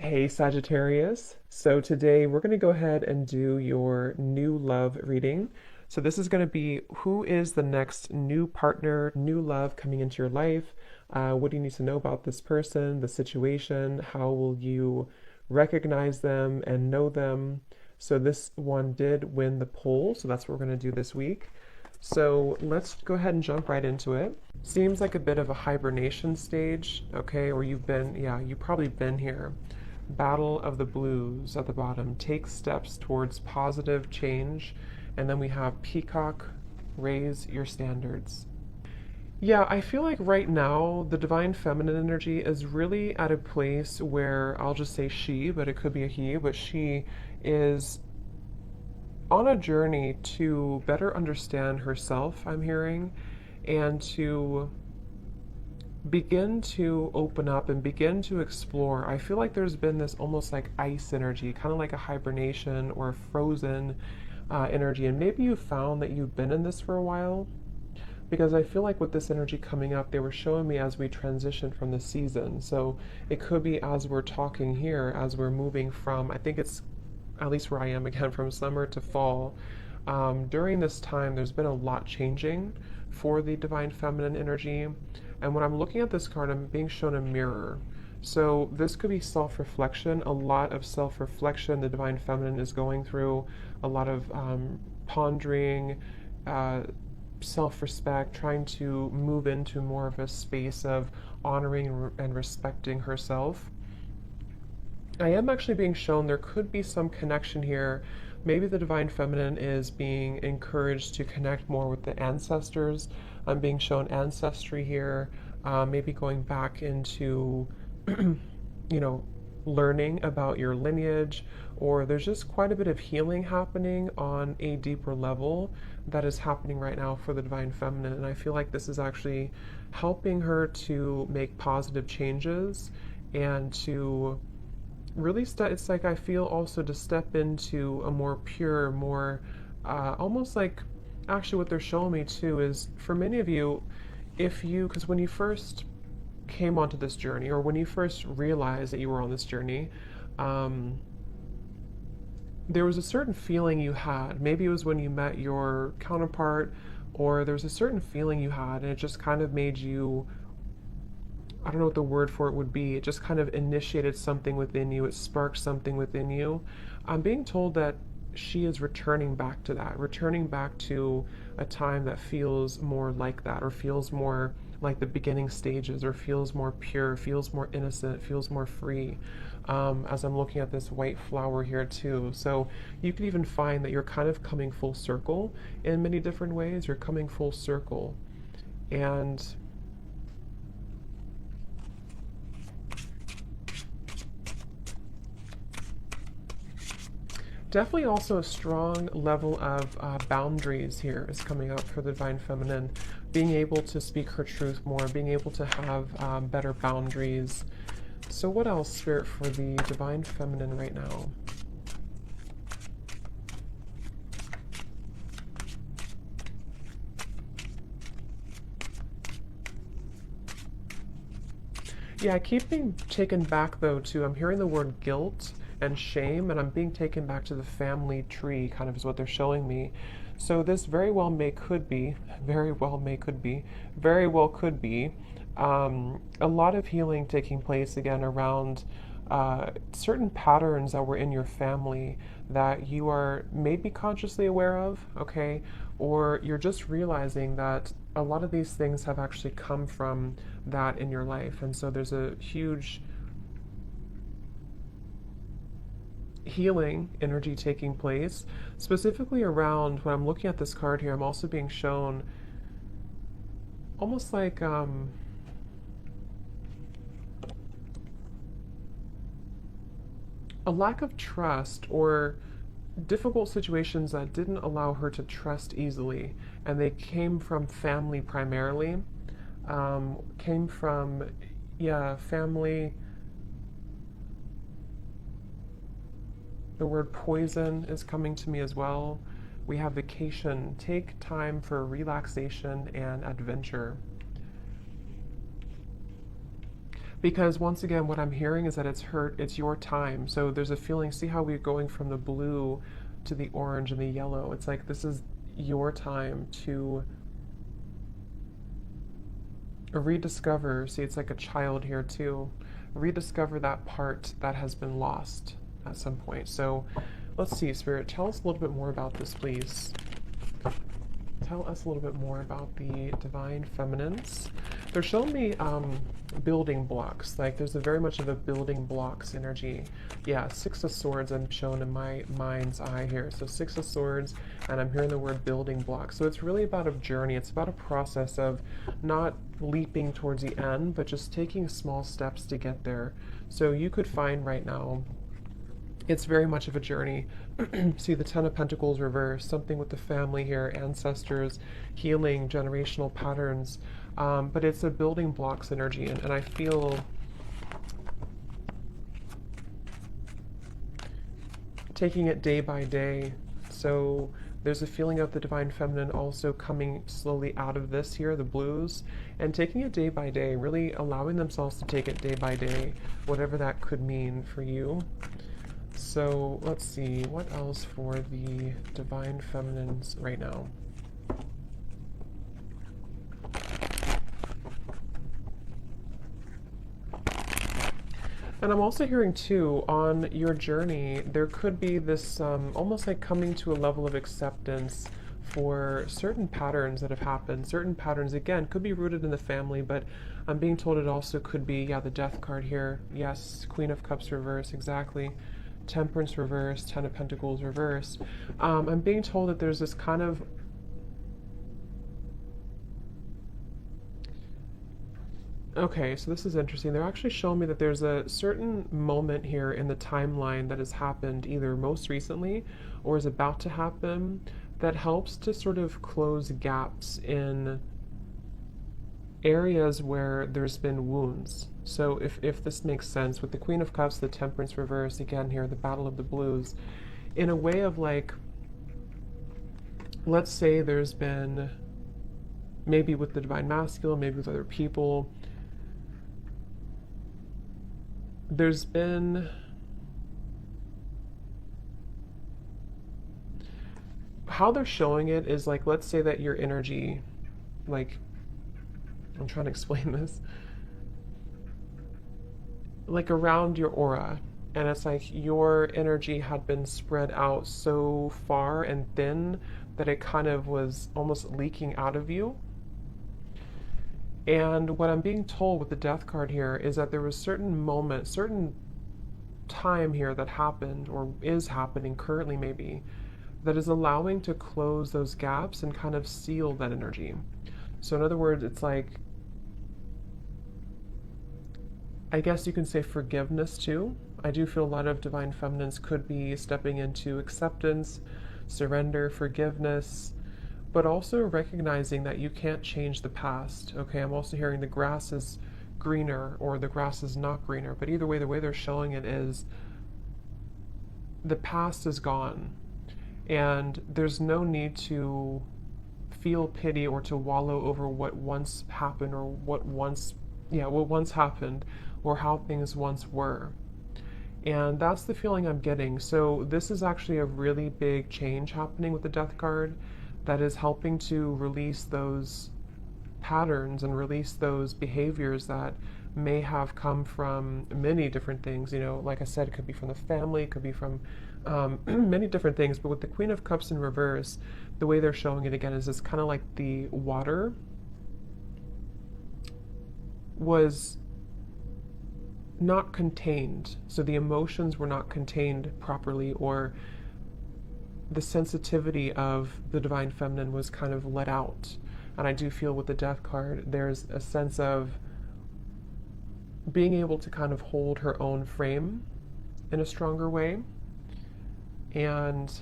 Hey Sagittarius. So today we're going to go ahead and do your new love reading. So this is going to be who is the next new partner, new love coming into your life? What do you need to know about this person, the situation? How will you recognize them and know them? So this one did win the poll, so that's what we're going to do this week. So let's go ahead and jump right into it. Seems like a bit of a hibernation stage, okay? Or you've probably been here. Battle of the Blues at the bottom. Take steps towards positive change. And then we have Peacock, raise your standards. Yeah, I feel like right now the divine feminine energy is really at a place where I'll just say she, but it could be a he, but she is on a journey to better understand herself, I'm hearing, and to begin to open up and begin to explore. I feel like there's been this almost like ice energy, kind of like a hibernation or a frozen energy. And maybe you found that you've been in this for a while, because I feel like with this energy coming up, they were showing me as we transition from the season. So it could be as we're talking here, as we're moving from, I think it's at least where I am again, from summer to fall. During this time, there's been a lot changing for the divine feminine energy. And when I'm looking at this card, I'm being shown a mirror. So this could be self-reflection, a lot of self-reflection the divine feminine is going through, a lot of pondering, self-respect, trying to move into more of a space of honoring and respecting herself. I am actually being shown there could be some connection here. Maybe the divine feminine is being encouraged to connect more with the ancestors. I'm being shown ancestry here, maybe going back into, you know, learning about your lineage, or there's just quite a bit of healing happening on a deeper level that is happening right now for the divine feminine. And I feel like this is actually helping her to make positive changes and to really it's like I feel also to step into a more pure, more almost like, actually what they're showing me too is for many of you, if you, because when you first came onto this journey, or when you first realized that you were on this journey, um, there was a certain feeling you had. Maybe it was when you met your counterpart, or there was a certain feeling you had, and it just kind of made you, I don't know what the word for it would be. It just kind of initiated something within you. It sparked something within you. I'm being told that she is returning back to that, returning back to a time that feels more like that, or feels more like the beginning stages, or feels more pure, feels more innocent, feels more free. As I'm looking at this white flower here too. So you could even find that you're kind of coming full circle in many different ways. You're coming full circle. And definitely also a strong level of boundaries here is coming up for the divine feminine. Being able to speak her truth more, being able to have better boundaries. So what else, Spirit, for the divine feminine right now? Yeah, I keep being taken back though to, I'm hearing the word guilt and shame, and I'm being taken back to the family tree, kind of is what they're showing me. So this very well may could be, very well may could be, very well could be a lot of healing taking place again around certain patterns that were in your family that you are maybe consciously aware of, okay? Or you're just realizing that a lot of these things have actually come from that in your life. And so there's a huge healing energy taking place, specifically around, when I'm looking at this card here, I'm also being shown almost like a lack of trust, or difficult situations that didn't allow her to trust easily, and they came from family primarily. Came from, yeah, family. The word poison is coming to me as well. We have vacation. Take time for relaxation and adventure. Because once again, what I'm hearing is that it's your time. So there's a feeling, see how we're going from the blue to the orange and the yellow. It's like this is your time to rediscover. See, it's like a child here too. Rediscover that part that has been lost at some point. So let's see, Spirit, tell us a little bit more about this, please. Tell us a little bit more about the divine feminines. They're showing me building blocks. Like there's a very much of a building blocks energy. Yeah, Six of Swords I'm shown in my mind's eye here. So Six of Swords, and I'm hearing the word building blocks. So it's really about a journey. It's about a process of not leaping towards the end, but just taking small steps to get there. So you could find right now, it's very much of a journey. See the Ten of Pentacles reversed, something with the family here, ancestors, healing, generational patterns. But it's a building blocks energy, and I feel taking it day by day. So there's a feeling of the divine feminine also coming slowly out of this here, the blues, and taking it day by day, really allowing themselves to take it day by day, whatever that could mean for you. So let's see, what else for the divine feminines right now? And I'm also hearing too, on your journey, there could be this almost like coming to a level of acceptance for certain patterns that have happened. Certain patterns, again, could be rooted in the family, but I'm being told it also could be, yeah, the Death card here. Yes, Queen of Cups reverse, exactly. Temperance reverse, Ten of Pentacles reverse. I'm being told that there's this kind of okay, so this is interesting. They're actually showing me that there's a certain moment here in the timeline that has happened either most recently or is about to happen that helps to sort of close gaps in areas where there's been wounds. So if this makes sense, with the Queen of Cups, the Temperance reverse, again here, the Battle of the Blues, in a way of like, let's say there's been, maybe with the Divine Masculine, maybe with other people, there's been how they're showing it is like, let's say that your energy, like, I'm trying to explain this, like around your aura, and it's like your energy had been spread out so far and thin that it kind of was almost leaking out of you. And what I'm being told with the Death card here is that there was certain moment, certain time here that happened or is happening currently maybe, that is allowing to close those gaps and kind of seal that energy. So in other words, it's like, I guess you can say forgiveness too. I do feel a lot of divine feminines could be stepping into acceptance, surrender, forgiveness, but also recognizing that you can't change the past. Okay, I'm also hearing the grass is greener or the grass is not greener, but either way, the way they're showing it is the past is gone and there's no need to feel pity or to wallow over what once happened or what once happened or how things once were. And that's the feeling I'm getting. So this is actually a really big change happening with the Death card that is helping to release those patterns and release those behaviors that may have come from many different things. You know, like I said, it could be from the family, it could be from many different things. But with the Queen of Cups in reverse, the way they're showing it again is it's kind of like the water was not contained. So the emotions were not contained properly, or the sensitivity of the divine feminine was kind of let out. And I do feel with the Death card, there's a sense of being able to kind of hold her own frame in a stronger way. And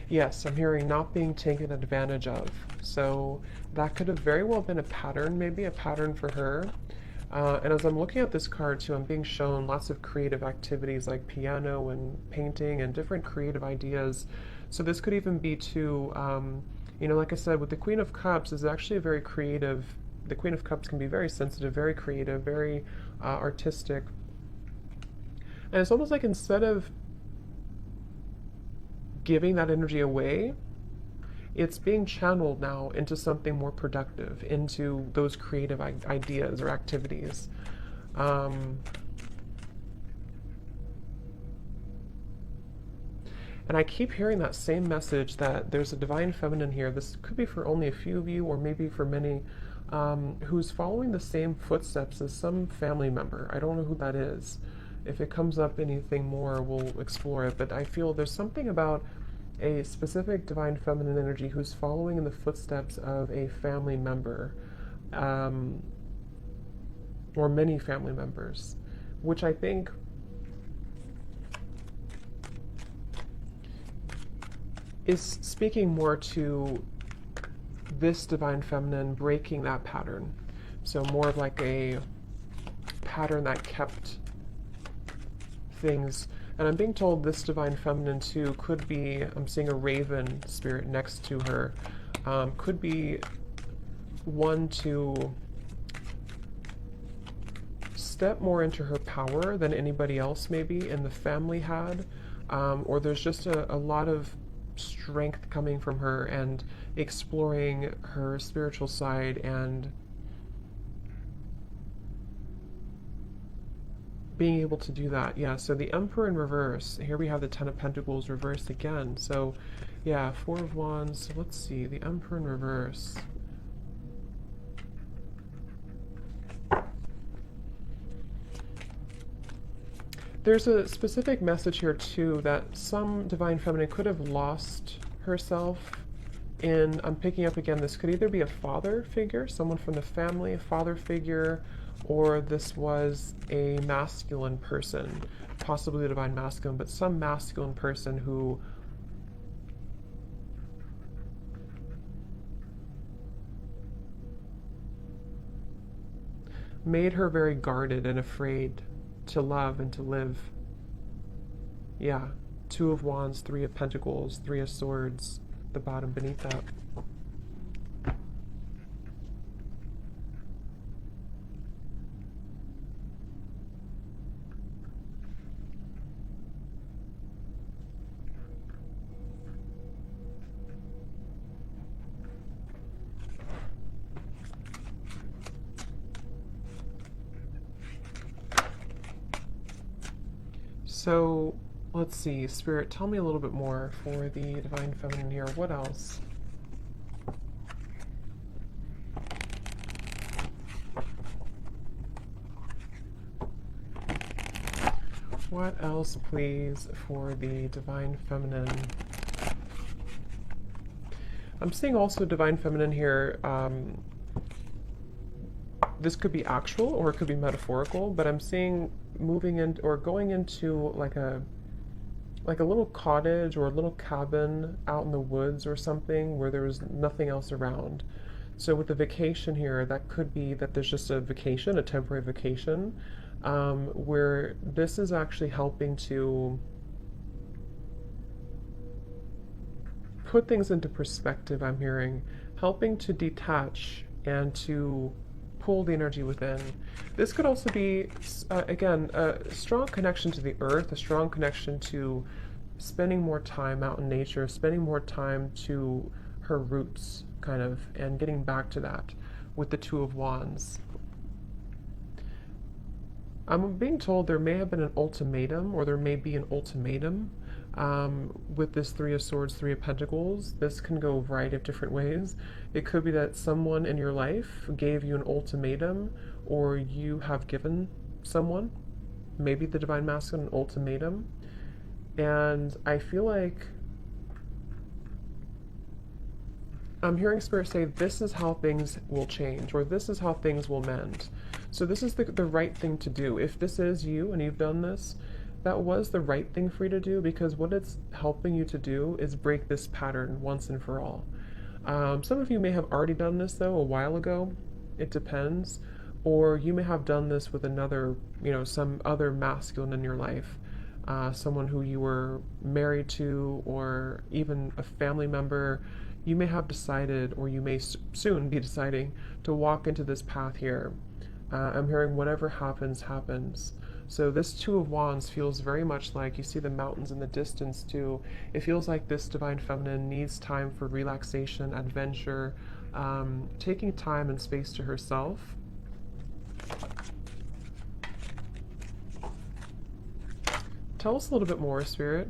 yes, I'm hearing not being taken advantage of. So that could have very well been a pattern, maybe a pattern for her. And as I'm looking at this card too, I'm being shown lots of creative activities like piano and painting and different creative ideas. So this could even be too You know, like I said, with the Queen of Cups is actually a very creative. The Queen of Cups can be very sensitive, very creative, very artistic, and it's almost like instead of giving that energy away, it's being channeled now into something more productive, into those creative ideas or activities. Um, and I keep hearing that same message that there's a divine feminine here. This could be for only a few of you, or maybe for many, who's following the same footsteps as some family member. I don't know who that is. If it comes up anything more, we'll explore it. But I feel there's something about a specific divine feminine energy who's following in the footsteps of a family member, um, or many family members, which I think is speaking more to this divine feminine breaking that pattern. So more of like a pattern that kept things. And I'm being told this divine feminine too could be, I'm seeing a raven spirit next to her, could be one to step more into her power than anybody else maybe in the family had, or there's just a lot of strength coming from her and exploring her spiritual side and being able to do that. Yeah, so the Emperor in reverse. Here we have the Ten of Pentacles reversed again. So yeah, Four of Wands. Let's see, the Emperor in reverse. There's a specific message here too that some divine feminine could have lost herself in, I'm picking up again, this could either be a father figure, someone from the family, a father figure, or this was a masculine person, possibly a divine masculine, but some masculine person who made her very guarded and afraid to love and to live. Yeah, Two of Wands, Three of Pentacles, Three of Swords, the bottom beneath that. So let's see, Spirit, tell me a little bit more for the divine feminine here. What else? What else, please, for the divine feminine? I'm seeing also divine feminine here. This could be actual or it could be metaphorical, but I'm seeing moving in or going into like a little cottage or a little cabin out in the woods or something where there was nothing else around. So with the vacation here, that could be that there's just a vacation, a temporary vacation, where this is actually helping to put things into perspective, I'm hearing, helping to detach and to pull the energy within. This could also be, again, a strong connection to the earth, a strong connection to spending more time out in nature, spending more time to her roots, kind of, and getting back to that with the Two of Wands. I'm being told there may have been an ultimatum, or there may be an ultimatum with this Three of Swords, Three of Pentacles. This can go a variety of different ways. It could be that someone in your life gave you an ultimatum, or you have given someone, maybe the divine masculine, an ultimatum. And I feel like I'm hearing Spirit say this is how things will change, or this is how things will mend. So this is the right thing to do. If this is you and you've done this, that was the right thing for you to do, because what it's helping you to do is break this pattern once and for all. Some of you may have already done this though a while ago. It depends. Or you may have done this with another, some other masculine in your life. Someone who you were married to, or even a family member. you may have decided, or you may soon be deciding, to walk into this path here. I'm hearing whatever happens, happens. So this Two of Wands feels very much like, you see the mountains in the distance too. It feels like this Divine Feminine needs time for relaxation, adventure, taking time and space to herself. Tell us a little bit more, Spirit.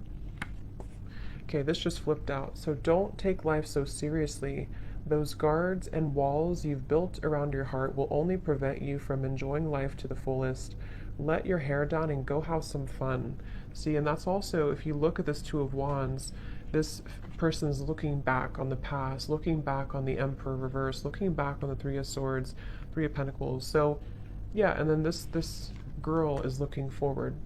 Okay, this just flipped out. So don't take life so seriously. Those guards and walls you've built around your heart will only prevent you from enjoying life to the fullest. Let your hair down and go have some fun. See, and that's also, if you look at this Two of Wands, this person's looking back on the past, looking back on the Emperor reverse, looking back on the Three of Swords, Three of Pentacles. So, yeah, and then this girl is looking forward.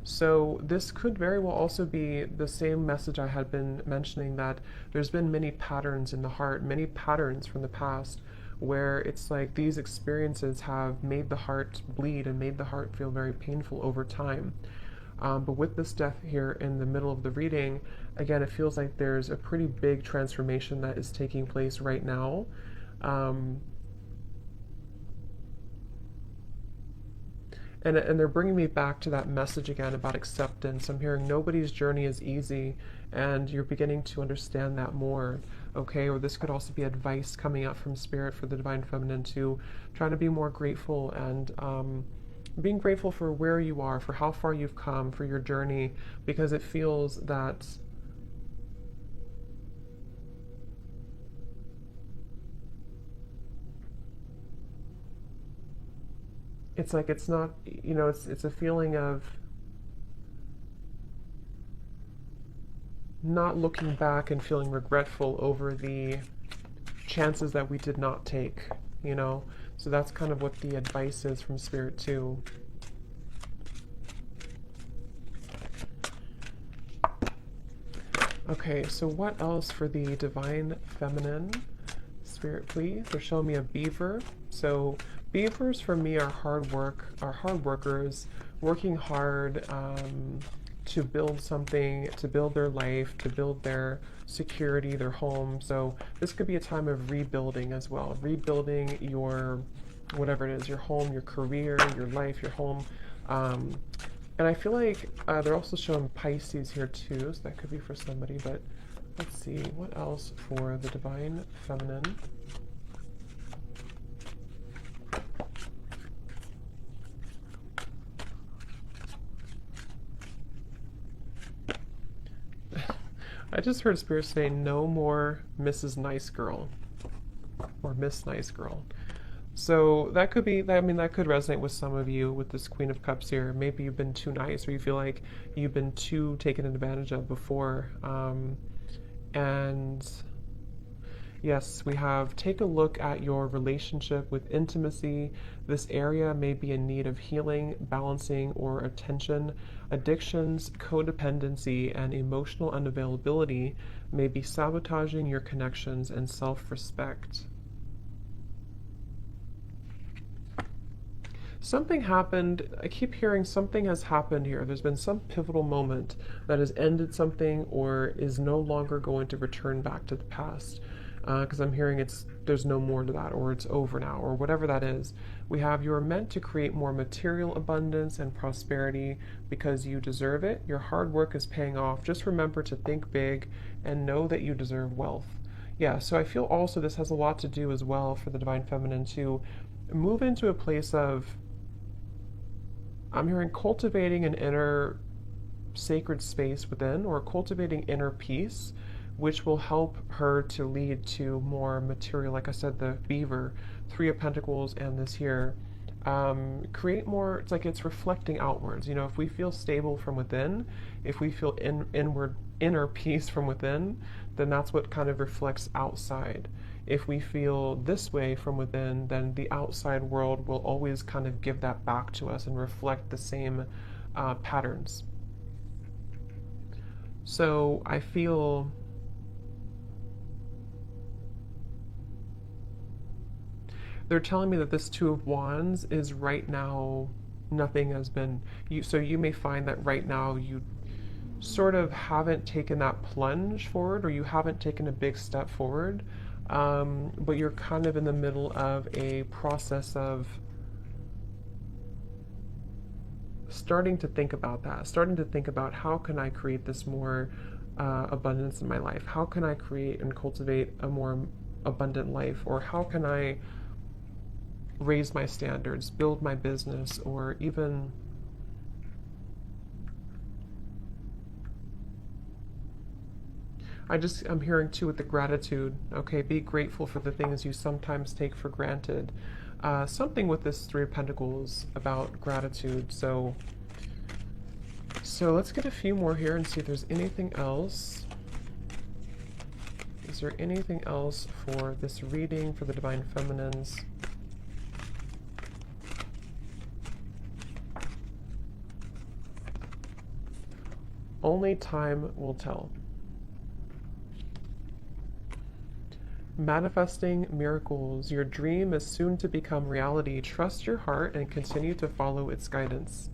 So this could very well also be the same message I had been mentioning, that there's been many patterns in the heart, many patterns from the past, where it's like these experiences have made the heart bleed and made the heart feel very painful over time. But with this death here in the middle of the reading, again, it feels like there's a pretty big transformation that is taking place right now. And they're bringing me back to that message again about acceptance. I'm hearing nobody's journey is easy, and you're beginning to understand that more, okay? Or this could also be advice coming out from Spirit for the Divine Feminine to try to be more grateful, and being grateful for where you are, for how far you've come, for your journey, because it feels that it's like it's not, you know, it's a feeling of not looking back and feeling regretful over the chances that we did not take, you know. So that's kind of what the advice is from Spirit too. Okay, so what else for the Divine Feminine? Spirit, please. They're showing me a beaver. So beavers for me are hard workers, working hard to build something, to build their life, to build their security, their home. So this could be a time of rebuilding as well, rebuilding your, whatever it is, your home, your career, your life, your home. And I feel like they're also showing Pisces here too, so that could be for somebody, but let's see, what else for the Divine Feminine? I just heard Spirit say, no more Mrs. Nice Girl, or Miss Nice Girl. So that could be, I mean, that could resonate with some of you with this Queen of Cups here. Maybe you've been too nice, or you feel like you've been too taken advantage of before. And yes, we have, take a look at your relationship with intimacy. This area may be in need of healing, balancing, or attention. Addictions, codependency, and emotional unavailability may be sabotaging your connections and self-respect. Something happened, I keep hearing something has happened here. There's been some pivotal moment that has ended something or is no longer going to return back to the past. Because I'm hearing there's no more to that, or it's over now, or whatever that is. We have, you're meant to create more material abundance and prosperity because you deserve it. Your hard work is paying off. Just remember to think big and know that you deserve wealth. Yeah, so I feel also this has a lot to do as well for the Divine Feminine to move into a place of, I'm hearing cultivating an inner sacred space within, or cultivating inner peace, which will help her to lead to more material, like I said, the beaver, Three of Pentacles, and this here. Create more, it's like it's reflecting outwards. You know, if we feel stable from within, if we feel inner peace from within, then that's what kind of reflects outside. If we feel this way from within, then the outside world will always kind of give that back to us and reflect the same patterns. So I feel they're telling me that this Two of Wands is right now, nothing has been, so you may find that right now sort of haven't taken that plunge forward, or you haven't taken a big step forward, but you're kind of in the middle of a process of starting to think about that, starting to think about how can I create this more abundance in my life? How can I create and cultivate a more abundant life? Or how can I raise my standards, build my business, or even I'm hearing too with the gratitude, okay, be grateful for the things you sometimes take for granted. Something with this Three of Pentacles about gratitude. So let's get a few more here and see if there's anything else. Is there anything else for this reading for the Divine Feminines? Only time will tell. Manifesting miracles. Your dream is soon to become reality. Trust your heart and continue to follow its guidance.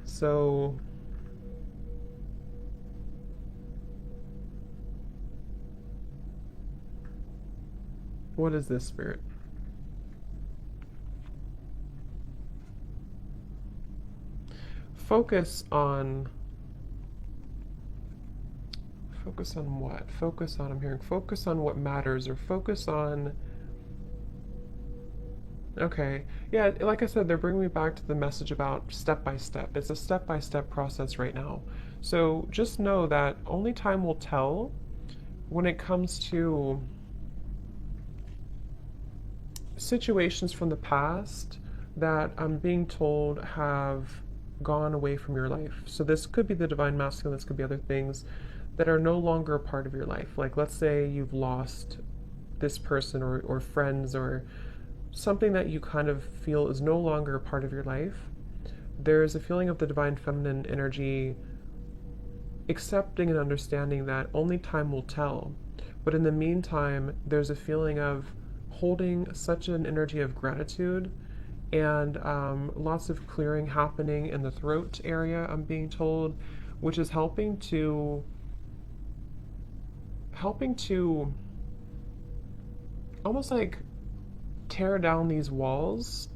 So, what is this, Spirit? Focus on what? Focus on, I'm hearing, focus on what matters, or focus on, okay, yeah, like I said, they're bringing me back to the message about step by step. It's a step-by-step process right now. So just know that only time will tell when it comes to situations from the past that I'm being told have gone away from your life. So this could be the Divine Masculine, this could be other things that are no longer a part of your life. Like, let's say you've lost this person, or friends, or something that you kind of feel is no longer a part of your life. There's a feeling of the Divine Feminine energy accepting and understanding that only time will tell. But in the meantime, there's a feeling of holding such an energy of gratitude, and lots of clearing happening in the throat area, I'm being told, which is helping to almost like tear down these walls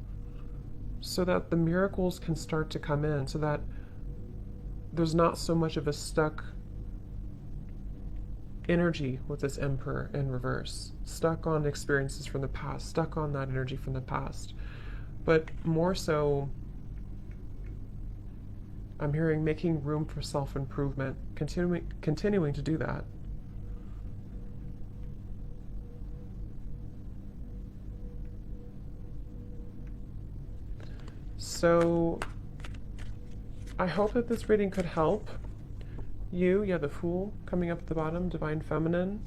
so that the miracles can start to come in, so that there's not so much of a stuck energy with this Emperor in reverse, stuck on experiences from the past, stuck on that energy from the past. But more so, I'm hearing making room for self-improvement, continuing to do that. So I hope that this reading could help you. Yeah, the Fool coming up at the bottom, Divine Feminine.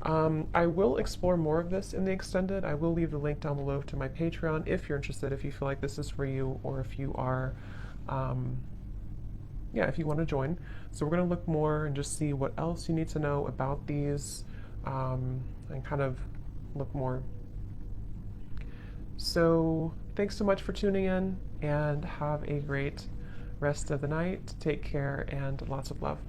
I will explore more of this in the extended. I will leave the link down below to my Patreon if you're interested, if you feel like this is for you, or if you are, if you want to join. So we're going to look more and just see what else you need to know about these, and kind of look more. So thanks so much for tuning in, and have a great rest of the night. Take care, and lots of love.